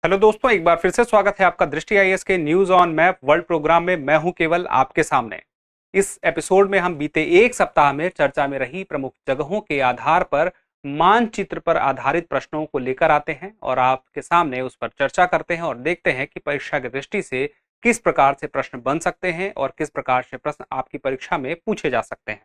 Hello दोस्तों, एक बार फिर से स्वागत है आपका दृष्टि आईएएस के news on map world program में। मैं हूं केवल आपके सामने। इस एपिसोड में हम बीते एक सप्ताह में चर्चा में रही प्रमुख जगहों के आधार पर मानचित्र पर आधारित प्रश्नों को लेकर आते हैं और आपके सामने उस पर चर्चा करते हैं और देखते हैं कि परीक्षा की दृष्टि से किस प्रकार से प्रश्न बन सकते हैं और किस प्रकार से प्रश्न आपकी परीक्षा में पूछे जा सकते हैं।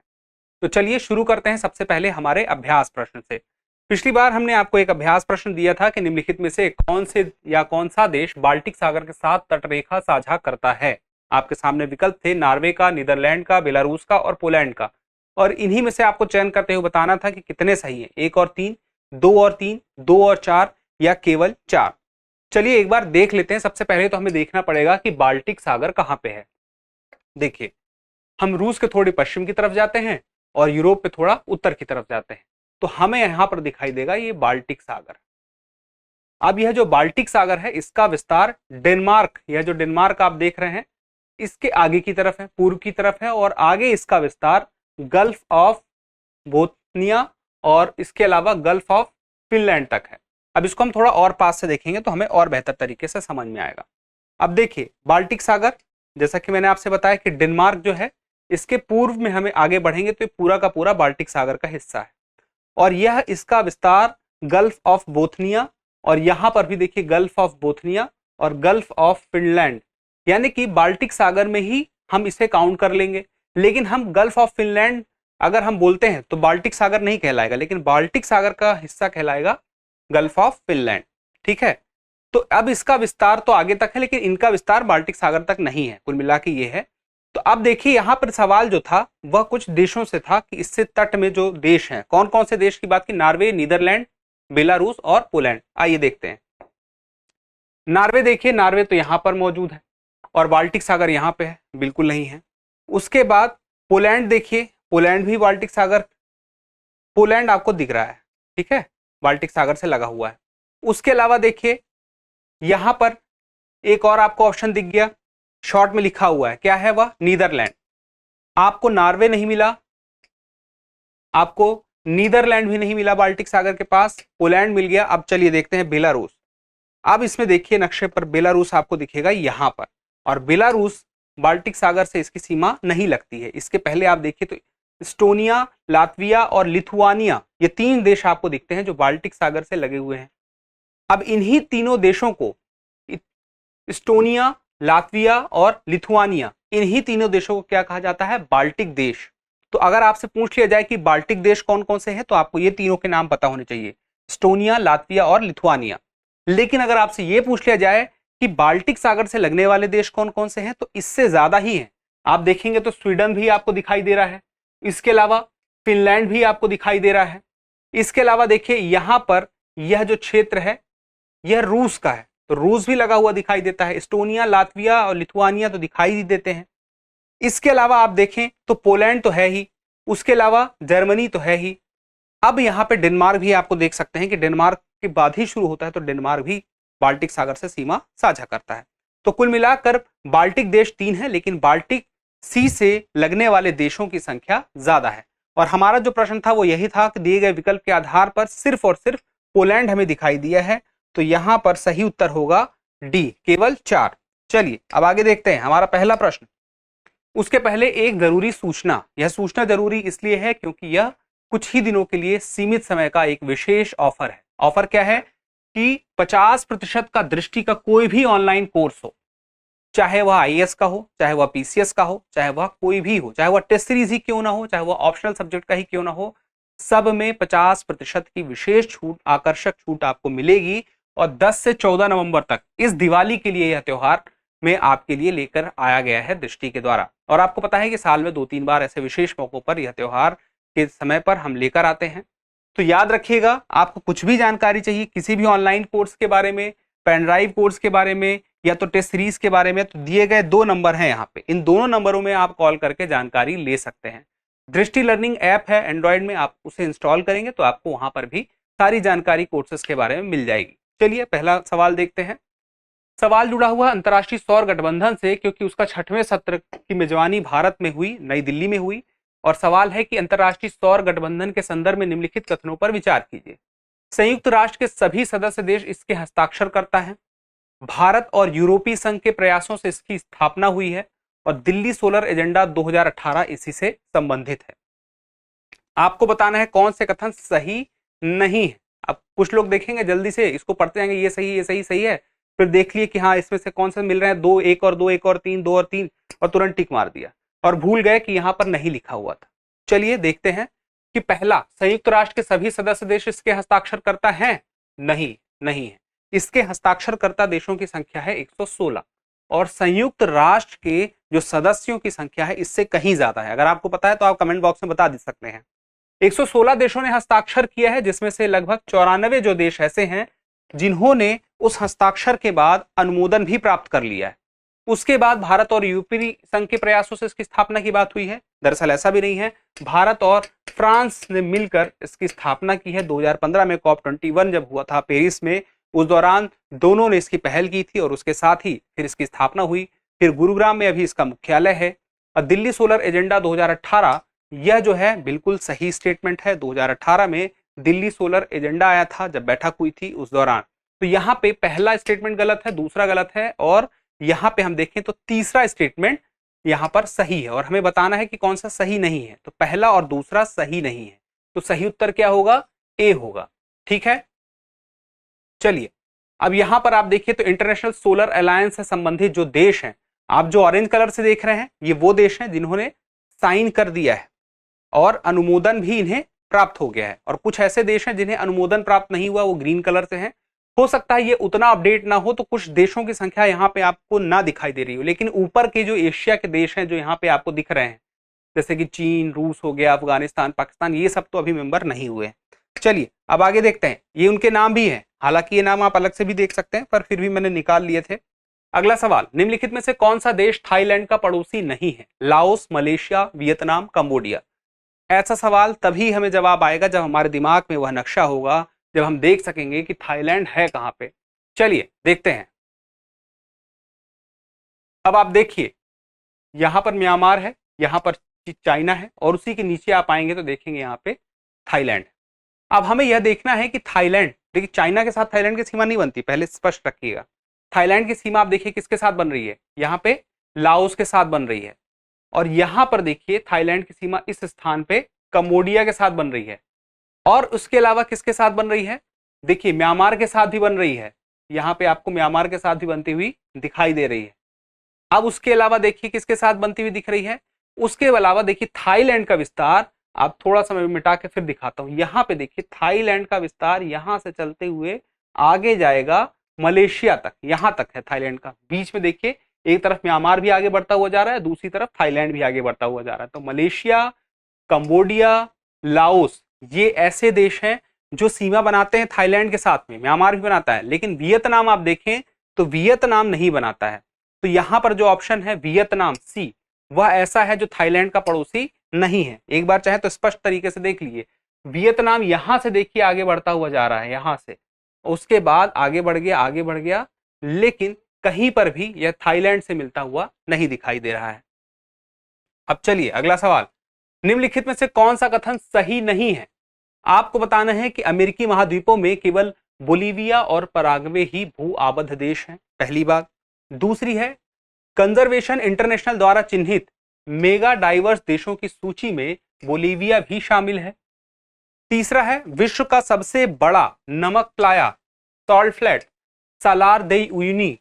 तो चलिए शुरू करते हैं सबसे पहले हमारे अभ्यास प्रश्न से। पिछली बार हमने आपको एक अभ्यास प्रश्न दिया था कि निम्नलिखित में से कौन सा देश बाल्टिक सागर के साथ तटरेखा साझा करता है। आपके सामने विकल्प थे नॉर्वे का, नीदरलैंड का, बेलारूस का और पोलैंड का, और इन्हीं में से आपको चयन करते हुए बताना था कि कितने सही हैं, 1 और 3, 2 और 3, 2 और 4 या केवल 4। चलिए एक बार देख लेते हैं। सबसे पहले तो हमें देखना पड़ेगा कि बाल्टिक सागर कहाँ पे है। देखिए, हम रूस के थोड़ी पश्चिम की तरफ जाते हैं और यूरोप पे थोड़ा उत्तर की तरफ जाते हैं, तो हमें यहां पर दिखाई देगा ये बाल्टिक सागर। अब यह जो बाल्टिक सागर है इसका विस्तार डेनमार्क, यह जो डेनमार्क आप देख रहे हैं इसके आगे की तरफ है, पूर्व की तरफ है, और आगे इसका विस्तार गल्फ ऑफ बोथनिया और इसके अलावा गल्फ ऑफ फिनलैंड तक है। अब इसको हम थोड़ा और पास से देखेंगे तो हमें और बेहतर तरीके से समझ में आएगा। अब देखिए, बाल्टिक सागर, जैसा कि मैंने आपसे बताया कि डेनमार्क जो है इसके पूर्व में हमें आगे बढ़ेंगे तो ये पूरा का पूरा बाल्टिक सागर का हिस्सा है, और यह इसका विस्तार गल्फ ऑफ बोथनिया, और यहां पर भी देखिए गल्फ ऑफ बोथनिया और गल्फ ऑफ फिनलैंड, यानी कि बाल्टिक सागर में ही हम इसे काउंट कर लेंगे। लेकिन हम गल्फ ऑफ फिनलैंड अगर हम बोलते हैं तो बाल्टिक सागर नहीं कहलाएगा, लेकिन बाल्टिक सागर का हिस्सा कहलाएगा गल्फ ऑफ फिनलैंड। ठीक है, तो अब इसका विस्तार तो आगे तक है लेकिन इनका विस्तार बाल्टिक सागर तक नहीं है। कुल मिला के ये है। तो अब देखिए यहां पर सवाल जो था वह कुछ देशों से था कि इससे तट में जो देश हैं, कौन कौन से देश की बात की, नॉर्वे, नीदरलैंड, बेलारूस और पोलैंड। आइए देखते हैं। नॉर्वे देखिए, नॉर्वे तो यहां पर मौजूद है और बाल्टिक सागर यहां पे है, बिल्कुल नहीं है। उसके बाद पोलैंड देखिए, पोलैंड भी बाल्टिक सागर, पोलैंड आपको दिख रहा है, ठीक है, बाल्टिक सागर से लगा हुआ है। उसके अलावा देखिए यहां पर एक और आपको ऑप्शन दिख गया, शॉर्ट में लिखा हुआ है, क्या है वह, नीदरलैंड। आपको नॉर्वे नहीं मिला, आपको नीदरलैंड भी नहीं मिला बाल्टिक सागर के पास, पोलैंड मिल गया। अब चलिए देखते हैं बेलारूस। अब इसमें देखिए नक्शे पर बेलारूस आपको दिखेगा यहां पर, और बेलारूस बाल्टिक सागर से इसकी सीमा नहीं लगती है। इसके पहले आप देखिए तो एस्टोनिया, लातविया और लिथुआनिया, ये 3 देश आपको दिखते हैं जो बाल्टिक सागर से लगे हुए हैं। अब इन्हीं तीनों देशों को, एस्टोनिया, लातविया और लिथुआनिया, इन्हीं तीनों देशों को क्या कहा जाता है, बाल्टिक देश। तो अगर आपसे पूछ लिया जाए कि बाल्टिक देश कौन कौन से हैं तो आपको ये तीनों के नाम पता होने चाहिए, एस्टोनिया, लातविया और लिथुआनिया। लेकिन अगर आपसे ये पूछ लिया जाए कि बाल्टिक सागर से लगने वाले देश कौन कौन से हैं तो इससे ज्यादा ही हैं। आप देखेंगे तो स्वीडन भी आपको दिखाई दे रहा है, इसके अलावा फिनलैंड भी आपको दिखाई दे रहा है। इसके अलावा देखिए यहां पर यह जो क्षेत्र है यह रूस का है, तो रूस भी लगा हुआ दिखाई देता है। एस्टोनिया, लातविया और लिथुआनिया तो दिखाई ही देते हैं। इसके अलावा आप देखें तो पोलैंड तो है ही, उसके अलावा जर्मनी तो है ही। अब यहाँ पे डेनमार्क भी आपको देख सकते हैं कि डेनमार्क के बाद ही शुरू होता है, तो डेनमार्क भी बाल्टिक सागर से सीमा साझा करता है। तो कुल मिलाकर बाल्टिक देश 3 है, लेकिन बाल्टिक सी से लगने वाले देशों की संख्या ज्यादा है। और हमारा जो प्रश्न था वो यही था कि दिए गए विकल्प के आधार पर सिर्फ और सिर्फ पोलैंड हमें दिखाई दिया है, तो यहां पर सही उत्तर होगा डी, केवल 4। चलिए अब आगे देखते हैं हमारा पहला प्रश्न। उसके पहले एक जरूरी सूचना, यह सूचना जरूरी इसलिए है क्योंकि यह कुछ ही दिनों के लिए सीमित समय का एक विशेष ऑफर है। ऑफर क्या है कि 50% का दृष्टि का कोई भी ऑनलाइन कोर्स हो, चाहे वह आईएएस का हो, चाहे वह पीसीएस का हो, चाहे वह कोई भी हो, चाहे वह टेस्ट सीरीज ही क्यों ना हो, चाहे वह ऑप्शनल सब्जेक्ट का ही क्यों ना हो, सब में 50% की विशेष छूट, आकर्षक छूट आपको मिलेगी। और 10 से 14 नवंबर तक इस दिवाली के लिए यह त्योहार में आपके लिए लेकर आया गया है दृष्टि के द्वारा। और आपको पता है कि साल में 2-3 बार ऐसे विशेष मौकों पर यह त्योहार के समय पर हम लेकर आते हैं। तो याद रखिएगा, आपको कुछ भी जानकारी चाहिए किसी भी ऑनलाइन कोर्स के बारे में, पेन ड्राइव कोर्स के बारे में या तो टेस्ट सीरीज के बारे में, तो दिए गए 2 नंबर हैं यहाँ पे, इन दोनों नंबरों में आप कॉल करके जानकारी ले सकते हैं। दृष्टि लर्निंग ऐप है एंड्रॉइड में, आप उसे इंस्टॉल करेंगे तो आपको वहां पर भी सारी जानकारी कोर्सेज के बारे में मिल जाएगी। चलिए पहला सवाल देखते हैं। सवाल जुड़ा हुआ अंतर्राष्ट्रीय सौर गठबंधन से, क्योंकि उसका 6वें सत्र की मेजबानी भारत में हुई, नई दिल्ली में हुई। और सवाल है कि अंतर्राष्ट्रीय सौर गठबंधन के संदर्भ में निम्नलिखित कथनों पर विचार कीजिए। संयुक्त राष्ट्र के सभी सदस्य देश इसके हस्ताक्षर करता है, भारत और यूरोपीय संघ के प्रयासों से इसकी स्थापना हुई है और दिल्ली सोलर एजेंडा 2018 इसी से संबंधित है। आपको बताना है कौन से कथन सही नहीं है। अब कुछ लोग देखेंगे जल्दी से इसको पढ़ते जाएंगे, ये सही, ये सही, सही है, फिर देख लिए कि हाँ इसमें से कौन से मिल रहे हैं, दो एक और दो, एक और तीन, दो और तीन, और तुरंत टिक मार दिया और भूल गए कि यहां पर नहीं लिखा हुआ था। चलिए देखते हैं कि पहला, संयुक्त राष्ट्र के सभी सदस्य देश इसके हस्ताक्षरकर्ता हैं? नहीं, नहीं है। इसके हस्ताक्षरकर्ता देशों की संख्या है 116 और संयुक्त राष्ट्र के जो सदस्यों की संख्या है इससे कहीं ज्यादा है। अगर आपको पता है तो आप कमेंट बॉक्स में बता दे सकते हैं। 116 देशों ने हस्ताक्षर किया है, जिसमें से लगभग 94 जो देश ऐसे हैं जिन्होंने उस हस्ताक्षर के बाद अनुमोदन भी प्राप्त कर लिया है। उसके बाद भारत और यूरोपीय संघ के प्रयासों से इसकी स्थापना की बात हुई है। दरअसल ऐसा भी नहीं है, भारत और फ्रांस ने मिलकर इसकी स्थापना की है। 2015 में COP21 जब हुआ था पेरिस में, उस दौरान दोनों ने इसकी पहल की थी और उसके साथ ही फिर इसकी स्थापना हुई। फिर गुरुग्राम में अभी इसका मुख्यालय है। और दिल्ली सोलर एजेंडा 2018, यह जो है बिल्कुल सही स्टेटमेंट है। 2018 में दिल्ली सोलर एजेंडा आया था जब बैठक हुई थी उस दौरान। तो यहाँ पे पहला स्टेटमेंट गलत है, दूसरा गलत है, और यहाँ पे हम देखें तो तीसरा स्टेटमेंट यहाँ पर सही है और हमें बताना है कि कौन सा सही नहीं है। तो पहला और दूसरा सही नहीं है, तो सही उत्तर क्या होगा? ए होगा। ठीक है, चलिए अब यहां पर आप देखिए तो इंटरनेशनल सोलर अलायंस से संबंधित जो देश हैं, आप जो ऑरेंज कलर से देख रहे हैं, ये वो देश हैं जिन्होंने साइन कर दिया है और अनुमोदन भी इन्हें प्राप्त हो गया है। और कुछ ऐसे देश हैं जिन्हें अनुमोदन प्राप्त नहीं हुआ, वो ग्रीन कलर से हैं। हो सकता है ये उतना अपडेट ना हो तो कुछ देशों की संख्या यहाँ पे आपको ना दिखाई दे रही हो, लेकिन ऊपर के जो एशिया के देश हैं जो यहाँ पे आपको दिख रहे हैं, जैसे कि चीन, रूस हो गया, अफगानिस्तान, पाकिस्तान, ये सब तो अभी मेंबर नहीं हुए। चलिए अब आगे देखते हैं। ये उनके नाम भी हैं, हालांकि ये नाम आप अलग से भी देख सकते हैं, पर फिर भी मैंने निकाल लिए थे। अगला सवाल, निम्नलिखित में से कौन सा देश थाईलैंड का पड़ोसी नहीं है? Laos, Malaysia, Vietnam, Cambodia. ऐसा सवाल तभी हमें जवाब आएगा जब हमारे दिमाग में वह नक्शा होगा, जब हम देख सकेंगे कि थाईलैंड है कहां पे। चलिए देखते हैं। अब आप देखिए, यहां पर म्यांमार है, यहां पर चाइना है, और उसी के नीचे आप आएंगे तो देखेंगे यहां पे थाईलैंड। अब हमें यह देखना है कि थाईलैंड, देखिए चाइना के साथ थाईलैंड की सीमा नहीं बनती, पहले स्पष्ट रखिएगा। थाईलैंड की सीमा आप देखिए किसके साथ बन रही है, यहाँ पे लाओस के साथ बन रही है, और यहां पर देखिए थाईलैंड की सीमा इस स्थान पे कंबोडिया के साथ बन रही है। और उसके अलावा किसके साथ बन रही है? देखिए म्यांमार के साथ भी बन रही है, यहाँ पे आपको म्यांमार के साथ भी बनती हुई दिखाई दे रही है। अब उसके अलावा देखिए किसके साथ बनती हुई दिख रही है, उसके अलावा देखिए थाईलैंड का विस्तार, आप थोड़ा सा मैं मिटा के फिर दिखाता हूं। यहाँ पे देखिए थाईलैंड का विस्तार यहां से चलते हुए आगे जाएगा मलेशिया तक, यहां तक है थाईलैंड का। बीच में देखिए एक तरफ म्यांमार भी आगे बढ़ता हुआ जा रहा है, दूसरी तरफ थाईलैंड भी आगे बढ़ता हुआ जा रहा है। तो मलेशिया, कंबोडिया, लाओस, ये ऐसे देश हैं जो सीमा बनाते हैं थाईलैंड के साथ में। म्यांमार भी बनाता है, लेकिन वियतनाम आप देखें तो वियतनाम नहीं बनाता है। तो यहां पर जो ऑप्शन है वियतनाम, सी, वह ऐसा है जो थाईलैंड का पड़ोसी नहीं है। एक बार चाहे तो स्पष्ट तरीके से देख लीजिए, वियतनाम यहां से देखिए आगे बढ़ता हुआ जा रहा है, यहां से, उसके बाद आगे बढ़ गया, आगे बढ़ गया, लेकिन कहीं पर भी यह थाईलैंड से मिलता हुआ नहीं दिखाई दे रहा है। अब चलिए अगला सवाल, निम्नलिखित में से कौन सा कथन सही नहीं है? आपको बताना है कि अमेरिकी महाद्वीपों में केवल बोलीविया और पराग्वे ही भू आबद्ध देश हैं, पहली बात। दूसरी है, कंजर्वेशन इंटरनेशनल द्वारा चिन्हित मेगा डाइवर्स देशों की सूची में बोलीविया भी शामिल है। तीसरा है, विश्व का सबसे बड़ा नमक प्लाया सॉल्ट फ्लैट सालार दे उयुनी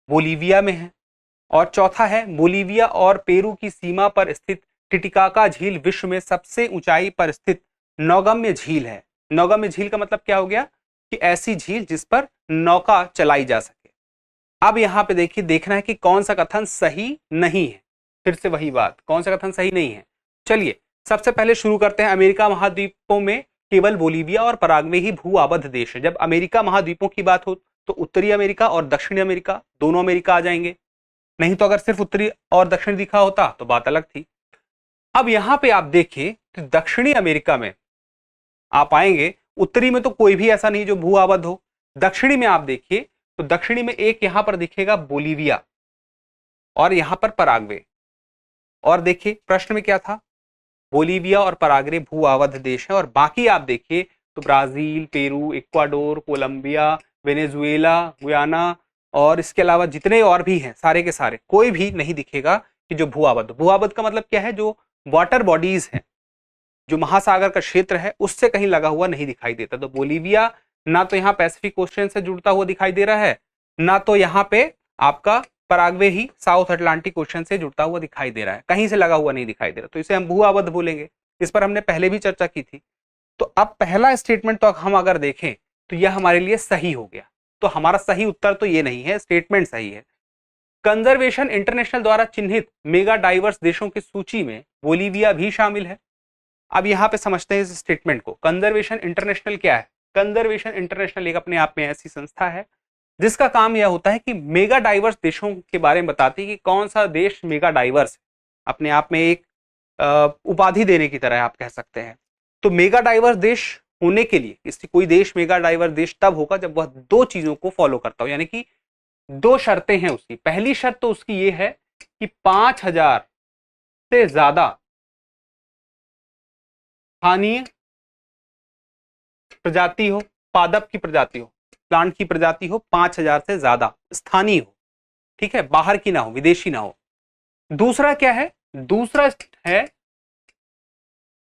बोलीविया में है। और चौथा है, बोलीविया और पेरू की सीमा पर स्थित टिटिकाका झील विश्व में सबसे ऊंचाई पर स्थित नौगम्य झील है। नौगम्य झील का मतलब क्या हो गया कि ऐसी झील जिस पर नौका चलाई जा सके। अब यहां पे देखिए, देखना है कि कौन सा कथन सही नहीं है। फिर से वही बात, कौन सा कथन सही नहीं है। चलिए सबसे पहले शुरू करते हैं, अमेरिका महाद्वीपों में केवल बोलीविया और पराग्वे ही भू आबद्ध देश है। जब अमेरिका महाद्वीपों की बात हो तो उत्तरी अमेरिका और दक्षिणी अमेरिका, दोनों अमेरिका आ जाएंगे। नहीं तो अगर सिर्फ उत्तरी और दक्षिण दिखा होता तो बात अलग थी। अब यहां पे आप देखिए कि दक्षिणी अमेरिका में आप आएंगे, उत्तरी में तो कोई भी ऐसा नहीं जो भू आबद्ध हो। दक्षिणी में आप देखिए तो दक्षिणी में एक यहां पर दिखेगा बोलीविया और यहां पर पराग्वे। और देखिए प्रश्न में क्या था, बोलीविया और पराग्वे भू आबद्ध देश है, और बाकी आप देखिए तो Brazil, Peru, Ecuador, Colombia, Venezuela, Guyana और इसके अलावा जितने और भी हैं सारे के सारे, कोई भी नहीं दिखेगा कि जो भू-आबद्ध, भू-आबद्ध का मतलब क्या है, जो वाटर बॉडीज हैं, जो महासागर का क्षेत्र है उससे कहीं लगा हुआ नहीं दिखाई देता। तो बोलीविया ना तो यहाँ पैसिफिक ओशियन से जुड़ता हुआ दिखाई दे रहा है, ना तो यहाँ पे आपका पराग्वे ही साउथ अटलांटिक ओशन से जुड़ता हुआ दिखाई दे रहा है, कहीं से लगा हुआ नहीं दिखाई दे रहा, तो इसे हम भू-आबद्ध बोलेंगे। इस पर हमने पहले भी चर्चा की थी। तो अब पहला स्टेटमेंट तो हम अगर देखें तो यह हमारे लिए सही हो गया। तो हमारा सही उत्तर तो ये नहीं है, स्टेटमेंट सही है। कंजर्वेशन इंटरनेशनल द्वारा चिन्हित मेगा डाइवर्स देशों की सूची में बोलीविया भी शामिल है। अब यहां पे समझते हैं इस स्टेटमेंट को। कंजर्वेशन इंटरनेशनल क्या है? कंजर्वेशन इंटरनेशनल एक अपने आप में ऐसी संस्था है जिसका काम यह होता है कि मेगा डाइवर्स देशों के बारे में बताती है कि कौन सा देश मेगा डाइवर्स है। अपने आप में एक उपाधि देने की तरह आप कह सकते हैं। तो मेगा डाइवर्स देश होने के लिए, इससे कोई देश मेगा डाइवर्स देश तब होगा जब वह दो चीजों को फॉलो करता हो, यानी कि दो शर्तें हैं उसकी। पहली शर्त तो उसकी ये है कि 5000 से ज्यादा स्थानीय प्रजाति हो, पादप की प्रजाति हो, प्लांट की प्रजाति हो, 5000 से ज्यादा स्थानीय हो, ठीक है, बाहर की ना हो, विदेशी ना हो। दूसरा क्या है? दूसरा है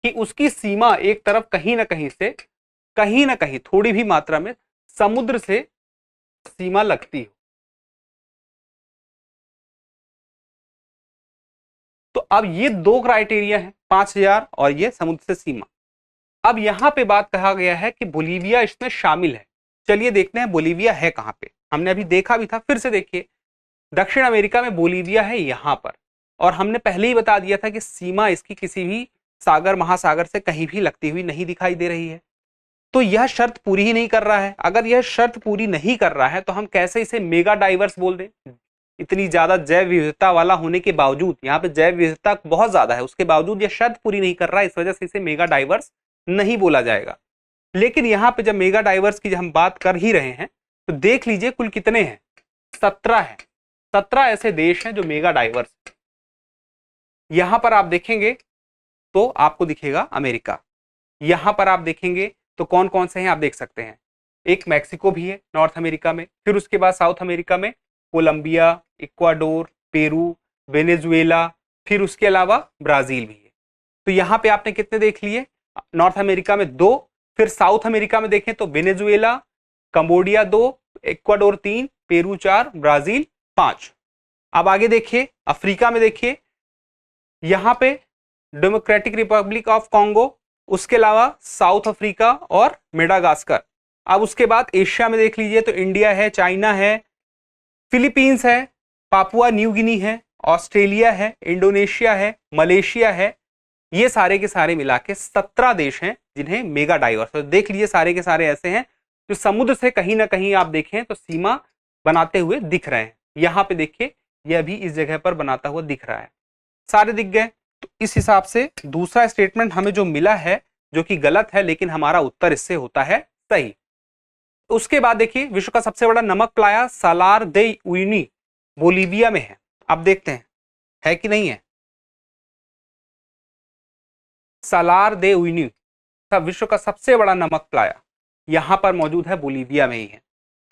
कि उसकी सीमा एक तरफ कहीं ना कहीं थोड़ी भी मात्रा में समुद्र से सीमा लगती हो। तो अब ये दो क्राइटेरिया है, 5000 और ये समुद्र से सीमा। अब यहां पे बात कहा गया है कि बोलीविया इसमें शामिल है। चलिए देखते हैं बोलीविया है कहां पे। हमने अभी देखा भी था, फिर से देखिए। दक्षिण अमेरिका में बोलीविया है यहां पर, और हमने पहले ही बता दिया था कि सीमा इसकी किसी भी सागर महासागर से कहीं भी लगती हुई नहीं दिखाई दे रही है। तो यह शर्त पूरी ही नहीं कर रहा है। अगर यह शर्त पूरी नहीं कर रहा है तो हम कैसे इसे मेगा डाइवर्स बोल दें? इतनी ज्यादा जैव विविधता वाला होने के बावजूद, यहाँ पे जैव विविधता बहुत ज्यादा है, उसके बावजूद यह शर्त पूरी नहीं कर रहा है, इस वजह से इसे मेगा डाइवर्स नहीं बोला जाएगा। लेकिन यहाँ पे जब मेगा डाइवर्स की हम बात कर ही रहे हैं तो देख लीजिए कुल कितने हैं, 17 है। 17 ऐसे देश हैं जो मेगा डाइवर्स। यहां पर आप देखेंगे तो आपको दिखेगा अमेरिका। यहां पर आप देखेंगे तो कौन कौन से हैं आप देख सकते हैं। एक मैक्सिको भी है नॉर्थ अमेरिका में, फिर उसके बाद साउथ अमेरिका में कोलंबिया, इक्वाडोर, पेरू, वेनेजुएला, फिर उसके अलावा ब्राजील भी है। तो यहाँ पे आपने कितने देख लिए? नॉर्थ अमेरिका में 2, फिर साउथ अमेरिका में देखें तो Venezuela, Cambodia 2, Ecuador 3, Peru 4, Brazil 5। अब आगे देखिए अफ्रीका में, देखिए यहां पे डेमोक्रेटिक रिपब्लिक ऑफ कॉन्गो, उसके अलावा साउथ अफ्रीका और मेडागास्कर। अब उसके बाद एशिया में देख लीजिए तो इंडिया है, चाइना है, फिलीपींस है, पापुआ न्यू गिनी है, ऑस्ट्रेलिया है, इंडोनेशिया है, मलेशिया है। ये सारे के सारे मिला के 17 देश हैं जिन्हें मेगा डाइवर्स। तो देख लीजिए सारे के सारे ऐसे हैं जो समुद्र से कहीं ना कहीं आप देखें तो सीमा बनाते हुए दिख रहे हैं। यहां पे देखिए यह भी इस जगह पर बनाता हुआ दिख रहा है, सारे दिख गए। तो इस हिसाब से दूसरा स्टेटमेंट हमें जो मिला है जो कि गलत है, लेकिन हमारा उत्तर इससे होता है सही। उसके बाद देखिए विश्व का सबसे बड़ा नमक प्लाया सालार दे उइनी बोलीविया में है। अब देखते हैं है कि नहीं है। सालार दे उइनी विश्व का सबसे बड़ा नमक प्लाया यहां पर मौजूद है, बोलीविया में ही है।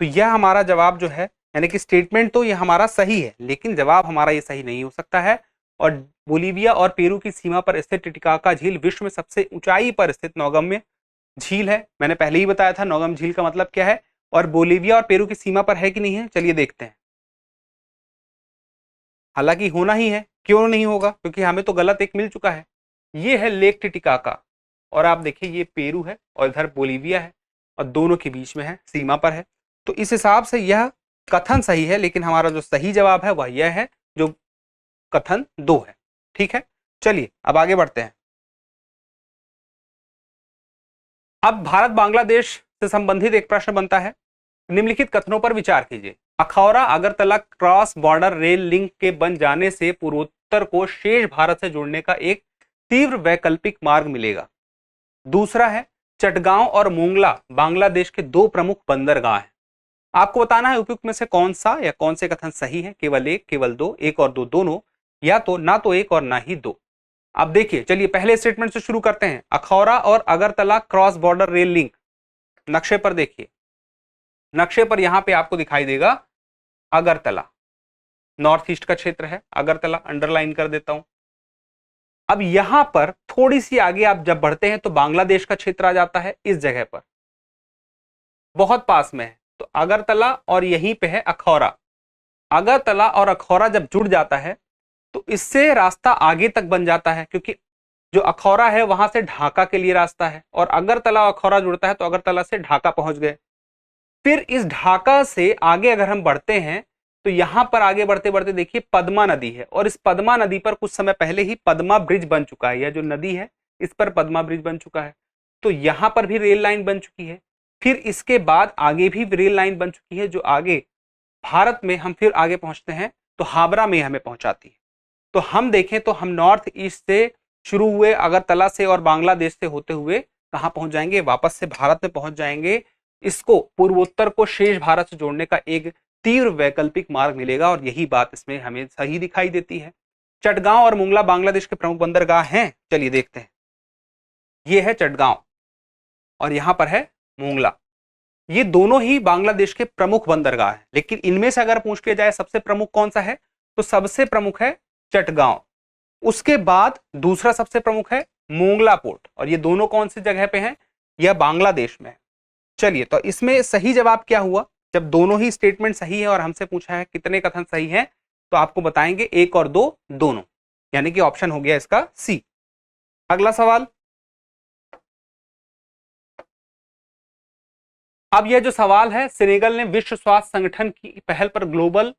तो यह हमारा जवाब जो है, यानी कि स्टेटमेंट तो यह हमारा सही है, लेकिन जवाब हमारा ये सही नहीं हो सकता है। और बोलीविया और पेरू की सीमा पर स्थित टिटिकाका झील विश्व में सबसे ऊंचाई पर स्थित नौगम्य झील है। मैंने पहले ही बताया था नौगम झील का मतलब क्या है, और बोलीविया और पेरू की सीमा पर है कि नहीं है, चलिए देखते हैं। हालांकि होना ही है, क्यों नहीं होगा, क्योंकि हमें तो गलत एक मिल चुका है। ये है लेक टिटिकाका, और आप देखिए ये पेरू है और इधर बोलीविया है, और दोनों के बीच में है, सीमा पर है। तो इस हिसाब से यह कथन सही है, लेकिन हमारा जो सही जवाब है वह यह है जो कथन 2 है। ठीक है, चलिए अब आगे बढ़ते हैं। अब भारत बांग्लादेश से संबंधित एक प्रश्न बनता है, निम्नलिखित कथनों पर विचार कीजिए। Akhaura Agartala cross border rail link के बन जाने से पूर्वोत्तर को शेष भारत से जोड़ने का एक तीव्र वैकल्पिक मार्ग मिलेगा। दूसरा है चटगांव और मोंगला बांग्लादेश के 2 प्रमुख बंदरगाह हैं। आपको बताना है उपयुक्त में से कौन सा या कौन से कथन सही है, केवल एक, केवल 2, 1 और 2 दोनों, या तो ना तो 1 और ना ही 2। अब देखिए चलिए पहले स्टेटमेंट से शुरू करते हैं। अखौरा और Agartala cross border rail link, नक्शे पर देखिए, नक्शे पर यहां पे आपको दिखाई देगा अगरतला नॉर्थ ईस्ट का क्षेत्र है, अगरतला अंडरलाइन कर देता हूं। अब यहां पर थोड़ी सी आगे आप जब बढ़ते हैं तो बांग्लादेश का क्षेत्र आ जाता है, इस जगह पर बहुत पास में है। तो अगरतला और यहीं पे है अखौरा। अगरतला और अखौरा जब जुड़ जाता है तो इससे रास्ता आगे तक बन जाता है, क्योंकि जो अखौरा है वहां से ढाका के लिए रास्ता है, और अगरतला और अखौरा जुड़ता है तो अगरतला से ढाका पहुंच गए। फिर इस ढाका से आगे अगर हम बढ़ते हैं तो यहां पर आगे बढ़ते बढ़ते देखिए पद्मा नदी है, और इस पद्मा नदी पर कुछ समय पहले ही पद्मा ब्रिज बन चुका है। यह जो नदी है इस पर पद्मा ब्रिज बन चुका है, तो यहां पर भी रेल लाइन बन चुकी है। फिर इसके बाद आगे भी रेल लाइन बन चुकी है, जो आगे भारत में हम फिर आगे पहुंचते हैं तो हावड़ा में हमें पहुंचाती है। तो हम देखें तो हम नॉर्थ ईस्ट से शुरू हुए अगरतला से और बांग्लादेश से होते हुए कहां पहुंच जाएंगे, वापस से भारत में पहुंच जाएंगे। इसको पूर्वोत्तर को शेष भारत से जोड़ने का एक तीव्र वैकल्पिक मार्ग मिलेगा, और यही बात इसमें हमें सही दिखाई देती है। चटगांव और मुंगला बांग्लादेश के प्रमुख बंदरगाह हैं, चलिए देखते हैं। ये है चटगांव और यहां पर है मुंगला। ये दोनों ही बांग्लादेश के प्रमुख बंदरगाह हैं, लेकिन इनमें से अगर पूछ लिया जाए सबसे प्रमुख कौन सा है, तो सबसे प्रमुख है चटगांव। उसके बाद दूसरा सबसे प्रमुख है मोंगला पोर्ट, और ये दोनों कौन सी जगह पे हैं, यह बांग्लादेश में है। चलिए, तो इसमें सही जवाब क्या हुआ, जब दोनों ही स्टेटमेंट सही है और हमसे पूछा है कितने कथन सही हैं, तो आपको बताएंगे 1 और 2 दोनों, यानी कि ऑप्शन हो गया इसका सी। अगला सवाल। अब यह जो सवाल है, सेनेगल ने विश्व स्वास्थ्य संगठन की पहल पर ग्लोबल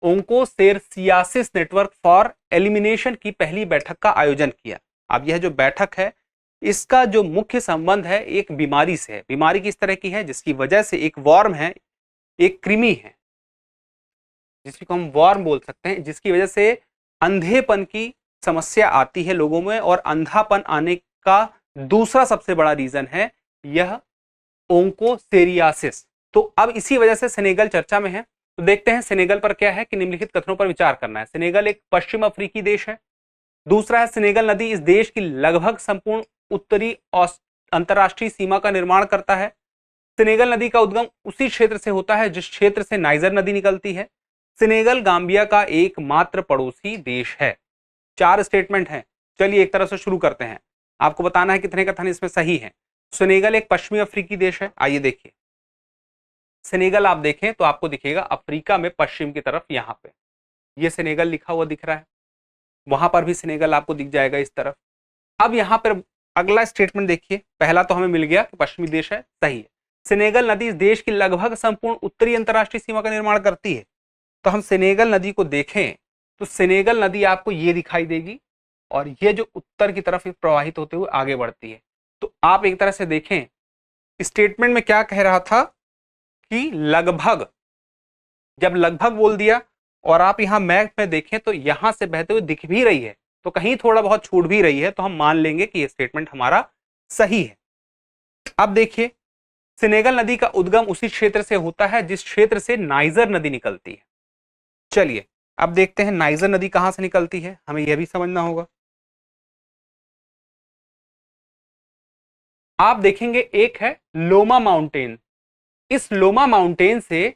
ओंकोसेरसियासिस नेटवर्क फॉर एलिमिनेशन की पहली बैठक का आयोजन किया। अब यह जो बैठक है इसका जो मुख्य संबंध है एक बीमारी से है। बीमारी किस तरह की है, जिसकी वजह से एक वॉर्म है, एक कृमि है जिसको हम वॉर्म बोल सकते हैं, जिसकी वजह से अंधेपन की समस्या आती है लोगों में, और अंधापन आने का दूसरा सबसे बड़ा रीजन है यह ओंकोसेरियासिस। तो अब इसी वजह से सेनेगल चर्चा में है। तो देखते हैं सेनेगल पर क्या है कि निम्नलिखित कथनों पर विचार करना है। सेनेगल एक पश्चिम अफ्रीकी देश है। दूसरा है, सेनेगल नदी इस देश की लगभग संपूर्ण उत्तरी अंतरराष्ट्रीय सीमा का निर्माण करता है। सेनेगल नदी का उद्गम उसी क्षेत्र से होता है जिस क्षेत्र से नाइजर नदी निकलती है। सेनेगल गांबिया का एकमात्र पड़ोसी देश है। 4 स्टेटमेंट हैं। चलिए एक तरह से शुरू करते हैं। आपको बताना है कितने कथन इसमें सही हैं। सेनेगल एक पश्चिमी अफ्रीकी देश है। आइए देखिए, सेनेगल आप देखें तो आपको दिखेगा अफ्रीका में पश्चिम की तरफ, यहां पे ये सेनेगल लिखा हुआ दिख रहा है, वहां पर भी सेनेगल आपको दिख जाएगा इस तरफ। अब यहां पर अगला स्टेटमेंट देखिए, पहला तो हमें मिल गया कि पश्चिमी देश है, सही है। सेनेगल नदी इस देश की लगभग संपूर्ण उत्तरी अंतरराष्ट्रीय सीमा का निर्माण करती है। तो हम सेनेगल नदी को देखें तो सेनेगल नदी आपको ये दिखाई देगी, और ये जो उत्तर की तरफ प्रवाहित होते हुए आगे बढ़ती है। तो आप एक तरह से देखें, स्टेटमेंट में क्या कह रहा था कि लगभग, जब लगभग बोल दिया और आप यहां मैप में देखें तो यहां से बहते हुए दिख भी रही है, तो कहीं थोड़ा बहुत छूट भी रही है, तो हम मान लेंगे कि यह स्टेटमेंट हमारा सही है। अब देखिए, सेनेगल नदी का उद्गम उसी क्षेत्र से होता है जिस क्षेत्र से नाइजर नदी निकलती है। चलिए अब देखते हैं नाइजर नदी कहां से निकलती है, हमें यह भी समझना होगा। आप देखेंगे एक है लोमा माउंटेन, इस लोमा माउंटेन से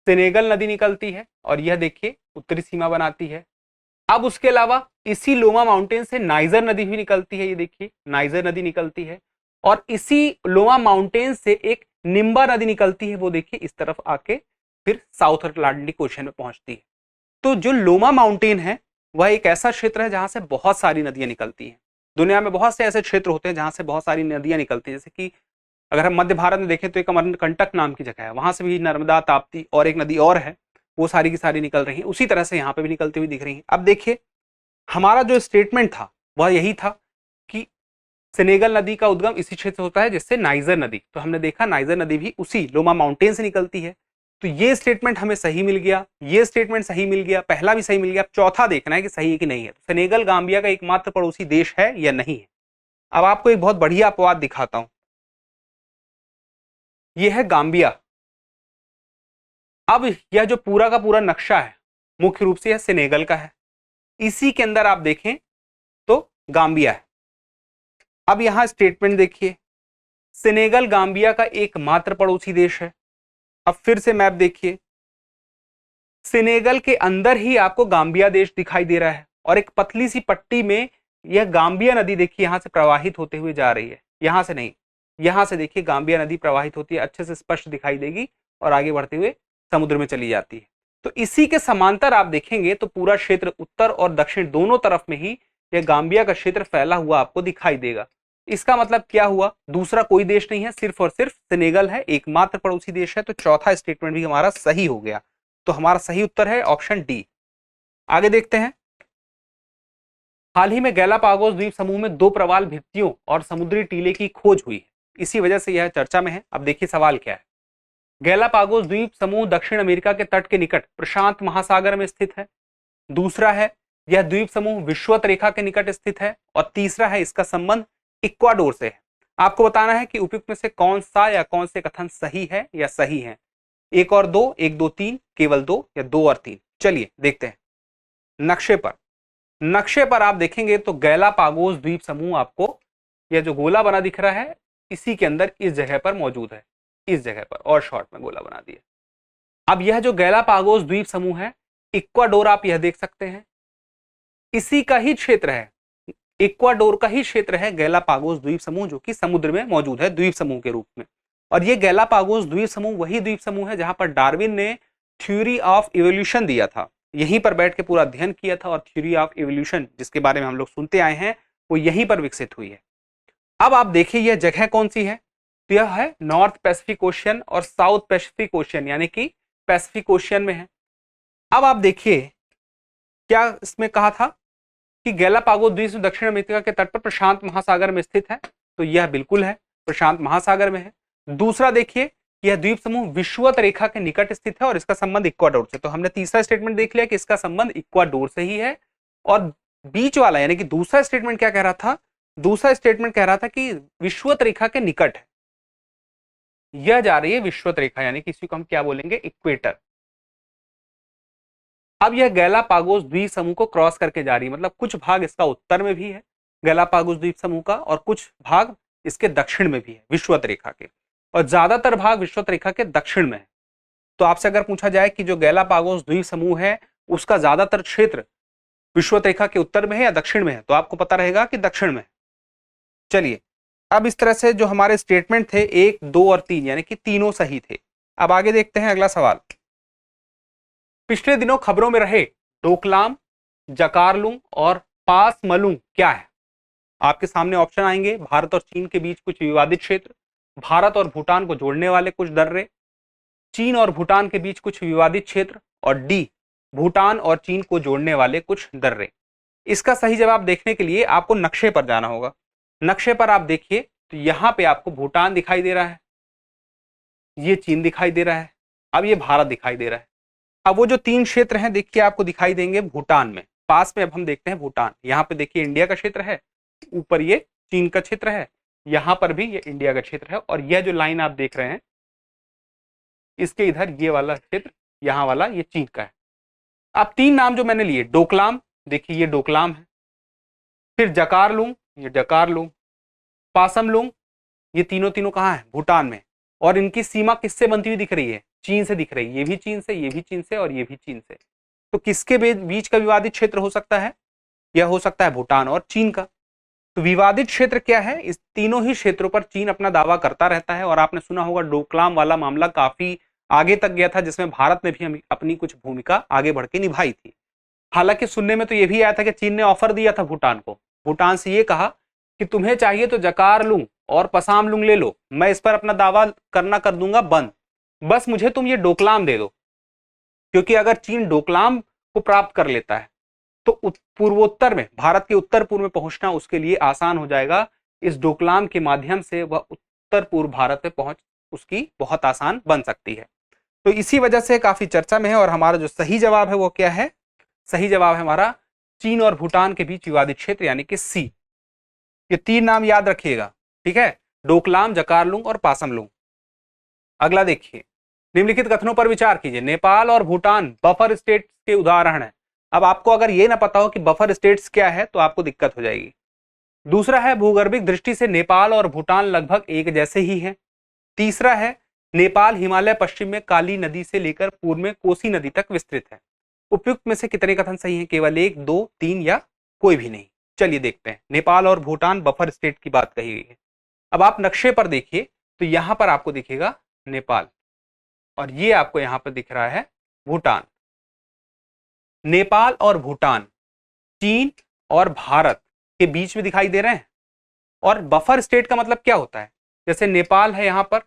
सेनेगल नदी निकलती है, और यह देखिए उत्तरी सीमा बनाती है। अब उसके अलावा इसी लोमा माउंटेन से नाइजर नदी भी निकलती है, ये देखिए नाइजर नदी निकलती है, और इसी लोमा माउंटेन से एक निम्बा नदी निकलती है, वो देखिए इस तरफ आके फिर साउथ अटलांटिक ओशन में पहुंचती है। तो जो लोमा माउंटेन है वह एक ऐसा क्षेत्र है जहां से बहुत सारी नदियां निकलती हैं। दुनिया में बहुत से ऐसे क्षेत्र होते हैं जहां से बहुत सारी नदियां निकलती हैं, जैसे कि अगर हम मध्य भारत में देखें तो एक अमरकंटक नाम की जगह है, वहां से भी नर्मदा, ताप्ती और एक नदी और है, वो सारी की सारी निकल रही हैं। उसी तरह से यहाँ पे भी निकलती हुई दिख रही हैं। अब देखिए, हमारा जो स्टेटमेंट था वह यही था कि सेनेगल नदी का उद्गम इसी क्षेत्र से होता है जिससे नाइजर नदी, तो हमने देखा नाइजर नदी भी उसी लोमा माउंटेन से निकलती है। तो ये स्टेटमेंट हमें सही मिल गया, ये स्टेटमेंट सही मिल गया, पहला भी सही मिल गया। अब चौथा देखना है कि सही है कि नहीं है। तो सेनेगल गांबिया का एकमात्र पड़ोसी देश है या नहीं है। अब आपको एक बहुत बढ़िया अपवाद दिखाता हूं, यह है गांबिया। अब यह जो पूरा का पूरा नक्शा है मुख्य रूप से यह सेनेगल का है, इसी के अंदर आप देखें तो गांबिया है। अब यहां स्टेटमेंट देखिए, सेनेगल गांबिया का एकमात्र पड़ोसी देश है। अब फिर से मैप देखिए, सेनेगल के अंदर ही आपको गाम्बिया देश दिखाई दे रहा है और एक पतली सी पट्टी में यह गाम्बिया नदी देखिए यहां से प्रवाहित होते हुए जा रही है, यहां से नहीं, यहां से देखिए गाम्बिया नदी प्रवाहित होती है, अच्छे से स्पष्ट दिखाई देगी और आगे बढ़ते हुए समुद्र में चली जाती है। तो इसी के समांतर आप देखेंगे तो पूरा क्षेत्र उत्तर और दक्षिण दोनों तरफ में ही यह गाम्बिया का क्षेत्र फैला हुआ आपको दिखाई देगा। इसका मतलब क्या हुआ, दूसरा कोई देश नहीं है, सिर्फ और सिर्फ सेनेगल है, एकमात्र पड़ोसी देश है। तो चौथा स्टेटमेंट भी हमारा सही हो गया। तो हमारा सही उत्तर है ऑप्शन डी। आगे देखते हैं। हाल ही में गैलापागोस द्वीप समूह में 2 प्रवाल भित्तियों और समुद्री टीले की खोज हुई है, इसी वजह से यह चर्चा में है। अब देखिए सवाल क्या है। गैलापागोस द्वीप समूह दक्षिण अमेरिका के तट के निकट प्रशांत महासागर में स्थित है। दूसरा है यह द्वीप समूह विषुवत रेखा के निकट स्थित है। और तीसरा है इसका संबंध इक्वाडोर से है। आपको बताना है कि उपयुक्त में से कौन सा या कौन से कथन सही है या सही है। 1 और 2, 1 2 3, केवल 2 या 2 और 3। चलिए देखते हैं। नक्शे पर आप देखेंगे तो गैलापागोस द्वीप समूह आपको यह जो गोला बना दिख रहा है इसी के अंदर इस जगह पर मौजूद है, इस जगह पर, और शॉर्ट में गोला बना दिया। अब यह जो गैलापागोस द्वीप समूह है, इक्वाडोर आप यह देख सकते हैं, इसी का ही क्षेत्र है, इक्वाडोर का ही क्षेत्र है गैलापागोस द्वीप समूह, जो कि समुद्र में मौजूद है द्वीप समूह के रूप में। और ये गैलापागोस द्वीप समूह वही द्वीप समूह है जहां पर डार्विन ने थ्योरी ऑफ इवोल्यूशन दिया था, यहीं पर बैठ के पूरा अध्ययन किया था। और थ्योरी ऑफ इवोल्यूशन जिसके बारे में हम लोग सुनते आए हैं वो यहीं पर विकसित हुई है। अब आप देखिए यह जगह कौन सी है, तो यह है नॉर्थ पैसिफिक ओशियन और साउथ पैसिफिक ओशियन, यानी कि पैसिफिक ओशियन में है। अब आप देखिए क्या इसमें कहा था कि गैलापागोस द्वीप दक्षिण अमेरिका के तट पर प्रशांत महासागर में स्थित है, तो यह बिल्कुल है, प्रशांत महासागर में है। दूसरा देखिए यह द्वीप समूह विषुवत रेखा के निकट स्थित है और इसका संबंध इक्वाडोर से। तो हमने तीसरा स्टेटमेंट देख लिया कि इसका संबंध इक्वाडोर से ही है। और बीच वाला यानी कि दूसरा स्टेटमेंट क्या कह रहा था, दूसरा स्टेटमेंट कह रहा था कि विषुवत रेखा के निकट है, यह जा रही है विषुवत रेखा, यानी कि इसी को हम क्या बोलेंगे, इक्वेटर। अब यह गैलापागोस द्वीप समूह को क्रॉस करके जा रही है, मतलब कुछ भाग इसका उत्तर में भी है गैलापागोस द्वीप समूह का और कुछ भाग इसके दक्षिण में भी है विषुवत रेखा के, और ज्यादातर भाग विषुवत रेखा के दक्षिण में है। तो आपसे अगर पूछा जाए कि जो गैलापागोस द्वीप समूह है उसका ज्यादातर क्षेत्र विषुवत रेखा के उत्तर में है या दक्षिण में है, तो आपको पता रहेगा कि दक्षिण में है। चलिए अब इस तरह से जो हमारे स्टेटमेंट थे 1, 2 और 3 यानी कि तीनों सही थे। अब आगे देखते हैं अगला सवाल। पिछले दिनों खबरों में रहे डोकलाम, जकारलुंग और पासमलुंग क्या है? आपके सामने ऑप्शन आएंगे। भारत और चीन के बीच कुछ विवादित क्षेत्र, भारत और भूटान को जोड़ने वाले कुछ दर्रे, चीन और भूटान के बीच कुछ विवादित क्षेत्र, और डी भूटान और चीन को जोड़ने वाले कुछ दर्रे। इसका सही जवाब देखने के लिए आपको नक्शे पर जाना होगा। नक्शे पर आप देखिए तो यहां पे आपको भूटान दिखाई दे रहा है, ये चीन दिखाई दे रहा है, अब ये भारत दिखाई दे रहा है। अब वो जो 3 क्षेत्र हैं देखिए आपको दिखाई देंगे भूटान में, पास में। अब हम देखते हैं भूटान, यहाँ पे देखिए इंडिया का क्षेत्र है, ऊपर ये चीन का क्षेत्र है, यहाँ पर भी ये इंडिया का क्षेत्र है, और यह जो लाइन आप देख रहे हैं इसके इधर ये वाला क्षेत्र, यहाँ वाला ये चीन का है। अब 3 नाम जो मैंने लिए, डोकलाम, देखिए ये डोकलाम है, फिर जकारलुंग, ये जकारलुंग, पासमलुंग, ये तीनों कहाँ है, भूटान में। और इनकी सीमा किससे बनती हुई दिख रही है, चीन से दिख रही है। ये भी चीन से, ये भी चीन से और ये भी चीन से। तो किसके बीच का विवादित क्षेत्र हो सकता है, यह हो सकता है भूटान और चीन का। तो विवादित क्षेत्र क्या है, इस तीनों ही क्षेत्रों पर चीन अपना दावा करता रहता है। और आपने सुना होगा डोकलाम वाला मामला काफी आगे तक गया था, जिसमें भारत ने भी अपनी कुछ भूमिका आगे बढ़ के निभाई थी। हालांकि सुनने में तो यह भी आया था कि चीन ने ऑफर दिया था भूटान को, भूटान से ये कहा कि तुम्हें चाहिए तो जकारलुंग और पसामलुंग ले लो, मैं इस पर अपना दावा करना कर दूंगा बंद, बस मुझे तुम ये डोकलाम दे दो। क्योंकि अगर चीन डोकलाम को प्राप्त कर लेता है तो पूर्वोत्तर में, भारत के उत्तर पूर्व में पहुंचना उसके लिए आसान हो जाएगा। इस डोकलाम के माध्यम से वह उत्तर पूर्व भारत में पहुंच उसकी बहुत आसान बन सकती है। तो इसी वजह से काफी चर्चा में है। और हमारा जो सही जवाब है वो क्या है, सही जवाब है हमारा चीन और भूटान के बीच विवादित क्षेत्र, यानी कि सी। ये 3 नाम याद रखिएगा, ठीक है, डोकलाम, जकारलुंग और पासमलुंग। अगला देखिए, निम्नलिखित कथनों पर विचार कीजिए। नेपाल और भूटान बफर स्टेट्स के उदाहरण हैं। अब आपको अगर ये ना पता हो कि बफर स्टेट्स क्या है तो आपको दिक्कत हो जाएगी। दूसरा है भूगर्भिक दृष्टि से नेपाल और भूटान लगभग एक जैसे ही हैं। तीसरा है नेपाल हिमालय पश्चिम में काली नदी से लेकर पूर्व में कोसी नदी तक विस्तृत है। उपयुक्त में से कितने कथन सही हैं? केवल 1, 2, 3 या कोई भी नहीं। चलिए देखते हैं। नेपाल और भूटान बफर स्टेट की बात कही गई है। अब आप नक्शे पर देखिए तो यहां पर आपको दिखेगा नेपाल और ये आपको यहां पर दिख रहा है भूटान। नेपाल और भूटान चीन और भारत के बीच में दिखाई दे रहे हैं। और बफर स्टेट का मतलब क्या होता है? जैसे नेपाल है यहां पर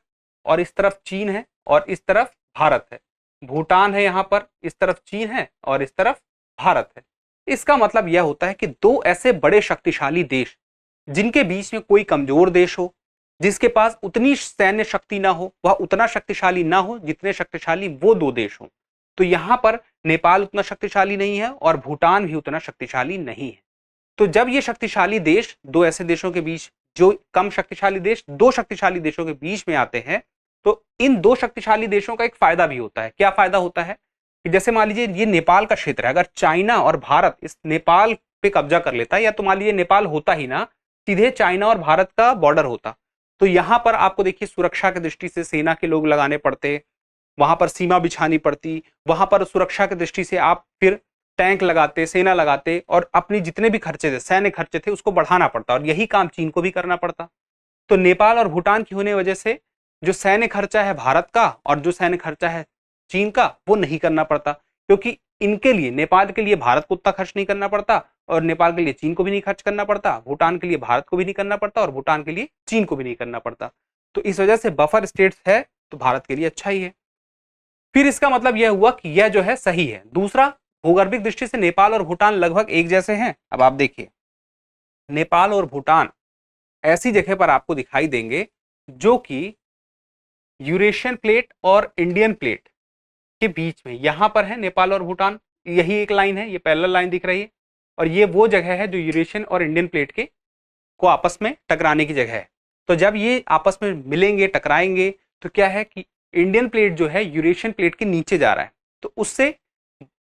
और इस तरफ चीन है और इस तरफ भारत है। भूटान है यहां पर, इस तरफ चीन है और इस तरफ भारत है। इसका मतलब यह होता है कि दो ऐसे बड़े शक्तिशाली देश जिनके बीच में कोई कमजोर देश हो, जिसके पास उतनी सैन्य शक्ति ना हो, वह उतना शक्तिशाली ना हो जितने शक्तिशाली वो दो देश हों। तो यहां पर नेपाल उतना शक्तिशाली नहीं है और भूटान भी उतना शक्तिशाली नहीं है। तो जब ये शक्तिशाली देश दो ऐसे देशों के बीच, जो कम शक्तिशाली देश दो शक्तिशाली देशों के बीच में आते हैं, तो इन दो शक्तिशाली देशों का एक फायदा भी होता है। क्या फायदा होता है? कि जैसे मान लीजिए ये नेपाल का क्षेत्र है, अगर चाइना और भारत इस नेपाल पे कब्जा कर लेता है, या तो मान लीजिए नेपाल होता ही ना, सीधे चाइना और भारत का बॉर्डर होता, तो यहां पर आपको देखिए सुरक्षा की दृष्टि से सेना के लोग लगाने पड़ते, वहां पर सीमा बिछानी पड़ती, वहां पर सुरक्षा की दृष्टि से आप फिर टैंक लगाते, सेना लगाते और अपनी जितने भी खर्चे थे, सैन्य खर्चे थे, उसको बढ़ाना पड़ता और यही काम चीन को भी करना पड़ता। तो नेपाल और भूटान की होने वजह से जो सैन्य खर्चा है भारत का और जो सैन्य खर्चा है चीन का, वो नहीं करना पड़ता, क्योंकि इनके लिए, नेपाल के लिए भारत को उतना खर्च नहीं करना पड़ता और नेपाल के लिए चीन को भी नहीं खर्च करना पड़ता, भूटान के लिए भारत को भी नहीं करना पड़ता और भूटान के लिए चीन को भी नहीं करना पड़ता। तो इस वजह से बफर स्टेट्स है तो भारत के लिए अच्छा ही है। फिर इसका मतलब यह हुआ कि यह जो है सही है। दूसरा, भूगर्भिक दृष्टि से नेपाल और भूटान लगभग एक जैसे हैं। अब आप देखिए, नेपाल और भूटान ऐसी जगह पर आपको दिखाई देंगे जो कि यूरेशियन प्लेट और इंडियन प्लेट के बीच में, यहां पर है नेपाल और भूटान, यही एक लाइन है, ये पैरेलल लाइन दिख रही है और ये वो जगह है जो यूरेशियन और इंडियन प्लेट के को आपस में टकराने की जगह है। तो जब ये आपस में मिलेंगे, टकराएंगे, तो क्या है कि इंडियन प्लेट जो है यूरेशियन प्लेट के नीचे जा रहा है, तो उससे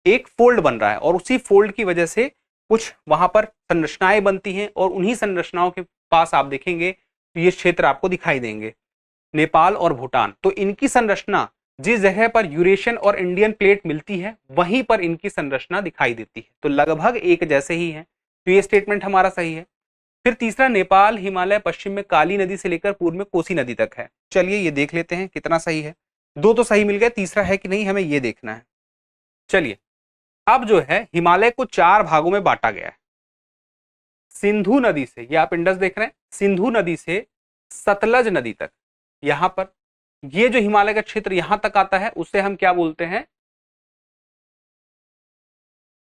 एक फोल्ड बन रहा है और उसी फोल्ड की वजह से कुछ वहां पर संरचनाएं बनती हैं और उन्हीं संरचनाओं के पास आप देखेंगे तो ये क्षेत्र आपको दिखाई देंगे, नेपाल और भूटान। तो इनकी संरचना जिस जगह पर यूरेशियन और इंडियन प्लेट मिलती है वहीं पर इनकी संरचना दिखाई देती है, तो लगभग एक जैसे ही है। तो ये स्टेटमेंट हमारा सही है। फिर तीसरा, नेपाल हिमालय पश्चिम में काली नदी से लेकर पूर्व में कोसी नदी तक है। चलिए ये देख लेते हैं कितना सही है। दो तो सही मिल गए, तीसरा है कि नहीं हमें ये देखना है। चलिए, अब जो है हिमालय को 4 भागों में बांटा गया है। सिंधु नदी से, ये आप इंडस देख रहे हैं, सिंधु नदी से सतलज नदी तक, यहां पर ये जो हिमालय का क्षेत्र यहां तक आता है उसे हम क्या बोलते हैं?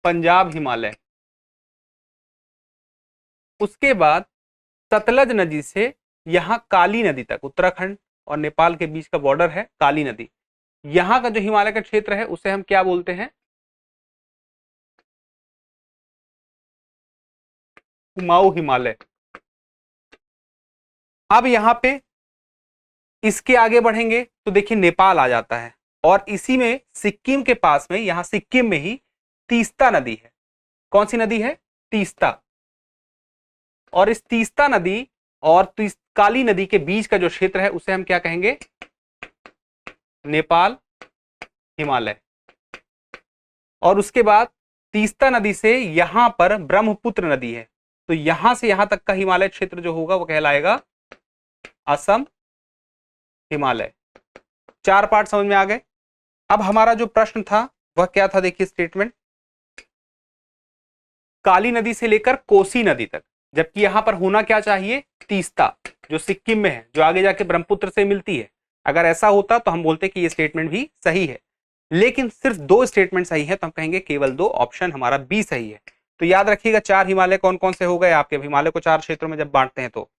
पंजाब हिमालय। उसके बाद सतलज नदी से यहां काली नदी तक, उत्तराखंड और नेपाल के बीच का बॉर्डर है काली नदी, यहां का जो हिमालय का क्षेत्र है उसे हम क्या बोलते हैं? कुमाऊं हिमालय। अब यहां पे इसके आगे बढ़ेंगे तो देखिए नेपाल आ जाता है और इसी में सिक्किम के पास में, यहां सिक्किम में ही तीस्ता नदी है। कौन सी नदी है? तीस्ता। और इस तीस्ता नदी और काली नदी के बीच का जो क्षेत्र है उसे हम क्या कहेंगे? नेपाल हिमालय। और उसके बाद तीस्ता नदी से यहां पर ब्रह्मपुत्र नदी है, तो यहां से यहां तक का हिमालय क्षेत्र जो होगा वो कहलाएगा असम हिमालय। 4 पार्ट समझ में आ गए। अब हमारा जो प्रश्न था वह क्या था? देखिए स्टेटमेंट, काली नदी से लेकर कोसी नदी तक, जबकि यहां पर होना क्या चाहिए? तीस्ता, जो सिक्किम में है, जो आगे जाके ब्रह्मपुत्र से मिलती है। अगर ऐसा होता तो हम बोलते कि ये स्टेटमेंट भी सही है, लेकिन सिर्फ 2 स्टेटमेंट सही है तो हम कहेंगे केवल 2, ऑप्शन हमारा बी सही है। तो याद रखिएगा 4 हिमालय कौन कौन से हो गए आपके? हिमालय को 4 क्षेत्रों में जब बांटते हैं तो।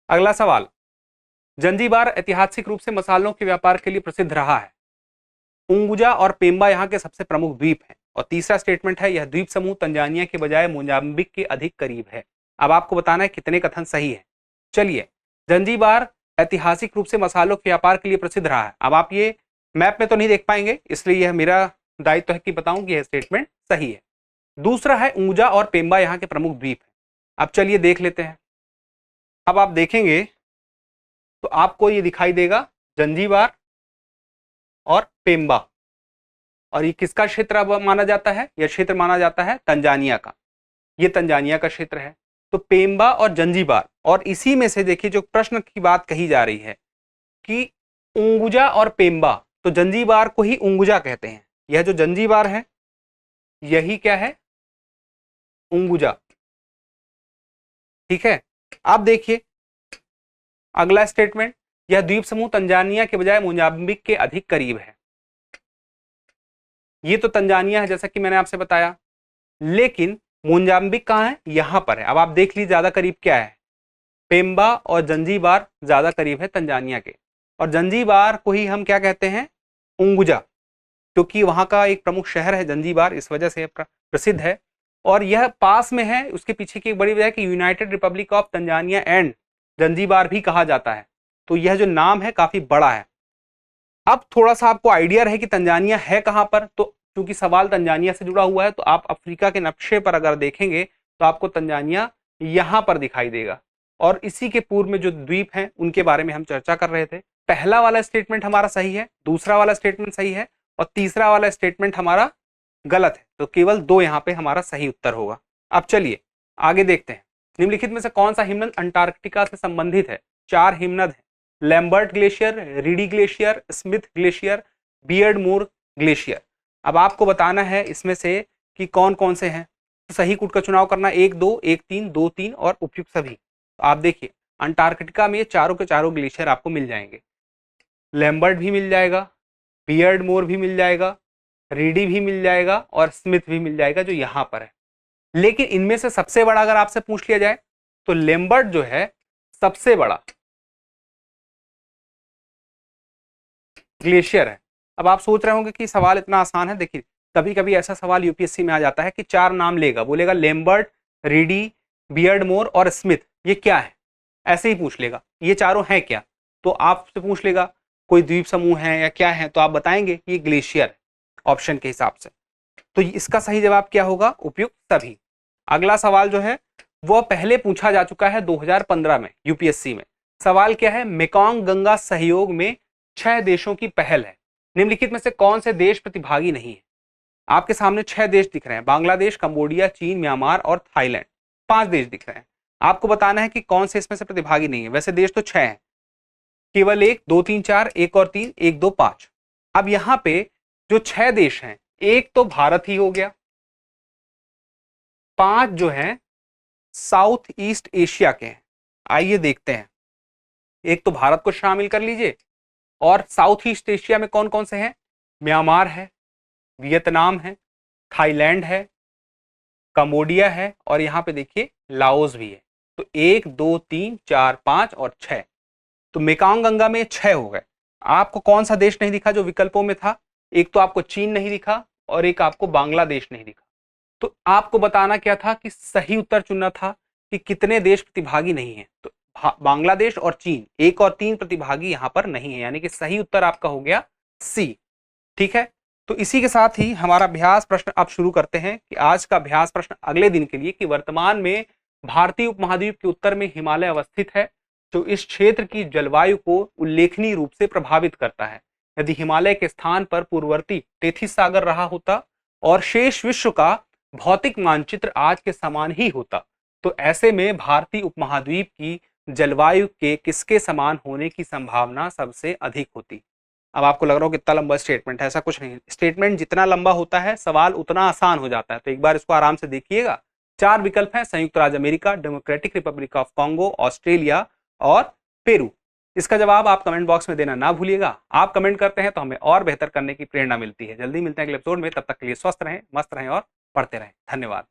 अगला सवाल, जंजीबार ऐतिहासिक रूप से मसालों के व्यापार के लिए प्रसिद्ध रहा है। उंगुजा और पेम्बा यहाँ के सबसे प्रमुख द्वीप हैं। और तीसरा स्टेटमेंट है, यह द्वीप समूह तंजानिया के बजाय मोजाम्बिक के अधिक करीब है। अब आपको बताना है कितने कथन सही है। चलिए, जंजीबार ऐतिहासिक रूप से मसालों के व्यापार के लिए प्रसिद्ध रहा है। अब आप ये मैप में तो नहीं देख पाएंगे, इसलिए यह मेरा दायित्व है कि बताऊं कि यह स्टेटमेंट सही है। दूसरा है, उंगुजा और पेम्बा यहाँ के प्रमुख द्वीप हैं। अब चलिए देख लेते हैं। अब आप देखेंगे तो आपको ये दिखाई देगा जंजीबार और पेम्बा। और ये किसका क्षेत्र अब माना जाता है? यह क्षेत्र माना जाता है तंजानिया का। ये तंजानिया का क्षेत्र है। तो पेम्बा और जंजीबार, और इसी में से देखिए जो प्रश्न की बात कही जा रही है कि उंगुजा और पेम्बा, तो जंजीबार को ही उंगुजा कहते हैं। यह जो जंजीबार है यही क्या है? उंगुजा। ठीक है। अब देखिए अगला स्टेटमेंट, यह द्वीप समूह तंजानिया के बजाय मोजाम्बिक के अधिक करीब है। ये तो तंजानिया है जैसा कि मैंने आपसे बताया, लेकिन मोजाम्बिक कहाँ है? यहां पर है। अब आप देख लीजिए ज्यादा करीब क्या है, पेम्बा और जंजीबार ज्यादा करीब है तंजानिया के। और जंजीबार को ही हम क्या कहते हैं? उंगुजा, क्योंकि वहां का एक प्रमुख शहर है जंजीबार, इस वजह से प्रसिद्ध है। और यह पास में है, उसके पीछे की एक बड़ी वजह है कि United Republic of Tanzania and Zanzibar भी कहा जाता है। तो यह जो नाम है काफी बड़ा है। अब थोड़ा सा आपको आइडिया रहे कि तंजानिया है कहां पर, तो क्योंकि सवाल तंजानिया से जुड़ा हुआ है, तो आप अफ्रीका के नक्शे पर अगर देखेंगे तो आपको तंजानिया यहां पर दिखाई देगा। और इसी के पूर्व में जो द्वीप हैं उनके बारे में हम चर्चा कर रहे थे। पहला वाला स्टेटमेंट हमारा सही है, दूसरा वाला स्टेटमेंट सही है, और तीसरा वाला स्टेटमेंट हमारा गलत है। तो केवल दो यहाँ पे हमारा सही उत्तर होगा। अब चलिए आगे देखते हैं। निम्नलिखित में से कौन सा हिमनद अंटार्कटिका से संबंधित है? 4 हिमनद है, Lambert glacier, Reedy glacier, Smith glacier, Beardmore glacier. अब आपको बताना है इसमें से कि कौन कौन से हैं। तो सही कूट का चुनाव करना, 1 2, 1 3, 2 3 और उपयुक्त सभी। तो आप देखिए अंटार्कटिका में ये चारों के चारों ग्लेशियर आपको मिल जाएंगे। लैम्बर्ट भी मिल जाएगा, बियर्डमोर भी मिल जाएगा, रीडी भी मिल जाएगा और स्मिथ भी मिल जाएगा जो यहां पर है। लेकिन इनमें से सबसे बड़ा अगर आपसे पूछ लिया जाए तो लैम्बर्ट जो है सबसे बड़ा ग्लेशियर है। अब आप सोच रहे होंगे कि सवाल इतना आसान है। देखिए कभी कभी ऐसा सवाल यूपीएससी में आ जाता है कि 4 नाम लेगा, बोलेगा लैम्बर्ट, रीडी, बियर्डमोर और स्मिथ, ये क्या है? ऐसे ही पूछ लेगा ये चारों हैं क्या। तो आपसे पूछ लेगा कोई द्वीप समूह है या क्या है, तो आप बताएंगे ये ग्लेशियर है ऑप्शन के हिसाब से। तो इसका सही जवाब क्या होगा? उपयुक्त सभी। अगला सवाल जो है वह पहले पूछा जा चुका है 2015 में यूपीएससी में। सवाल क्या है? मेकॉन्ग गंगा सहयोग में 6 देशों की पहल है, निम्नलिखित में से कौन से देश प्रतिभागी नहीं है? आपके सामने 6 देश दिख रहे हैं, बांग्लादेश, कंबोडिया, चीन, म्यांमार और थाईलैंड। 5 देश दिख रहे हैं। आपको बताना है कि कौन से इसमें से प्रतिभागी नहीं है। वैसे देश तो 6 हैं, केवल 1 2 3 4, 1 और 3, 1 2 5। अब यहां पे जो 6 देश हैं, एक तो भारत ही हो गया, 5 जो हैं साउथ ईस्ट एशिया के हैं। आइए देखते हैं। एक तो भारत को शामिल कर लीजिए, और साउथ ईस्ट एशिया में कौन कौन से हैं? म्यांमार है, वियतनाम है, थाईलैंड है, कंबोडिया है, और यहां पे देखिए लाओस भी है। तो 1 2 3 4 5 और 6। तो मेकॉन्ग गंगा में 6 हो गए। आपको कौन सा देश नहीं दिखा जो विकल्पों में था? एक तो आपको चीन नहीं दिखा और एक आपको बांग्लादेश नहीं दिखा। तो आपको बताना क्या था कि सही उत्तर चुनना था कि कितने देश प्रतिभागी नहीं है। तो बांग्लादेश और चीन, 1 और 3 प्रतिभागी यहां पर नहीं है, यानी कि सही उत्तर आपका हो गया सी। ठीक है। तो इसी के साथ ही हमारा अभ्यास प्रश्न अब शुरू करते हैं कि आज का अभ्यास प्रश्न अगले दिन के लिए कि वर्तमान में भारतीय उपमहाद्वीप के उत्तर में हिमालय अवस्थित है, जो इस क्षेत्र की जलवायु को उल्लेखनीय रूप से प्रभावित करता है। यदि हिमालय के स्थान पर पूर्ववर्ती टेथिस सागर रहा होता और शेष विश्व का भौतिक मानचित्र आज के समान ही होता, तो ऐसे में भारतीय उपमहाद्वीप की जलवायु के किसके समान होने की संभावना सबसे अधिक होती। अब आपको लग रहा हो कितना लंबा स्टेटमेंट है, ऐसा कुछ नहीं। स्टेटमेंट जितना लंबा होता है सवाल उतना आसान हो जाता है। तो एक बार इसको आराम से देखिएगा। 4 विकल्प हैं, संयुक्त राज्य America, democratic Republic of Congo, Australia और पेरू। इसका जवाब आप कमेंट बॉक्स में देना ना भूलिएगा। आप कमेंट करते हैं तो हमें और बेहतर करने की प्रेरणा मिलती है। जल्दी मिलते हैं अगले एपिसोड में, तब तक के लिए स्वस्थ रहें, मस्त रहें और पढ़ते रहें। धन्यवाद।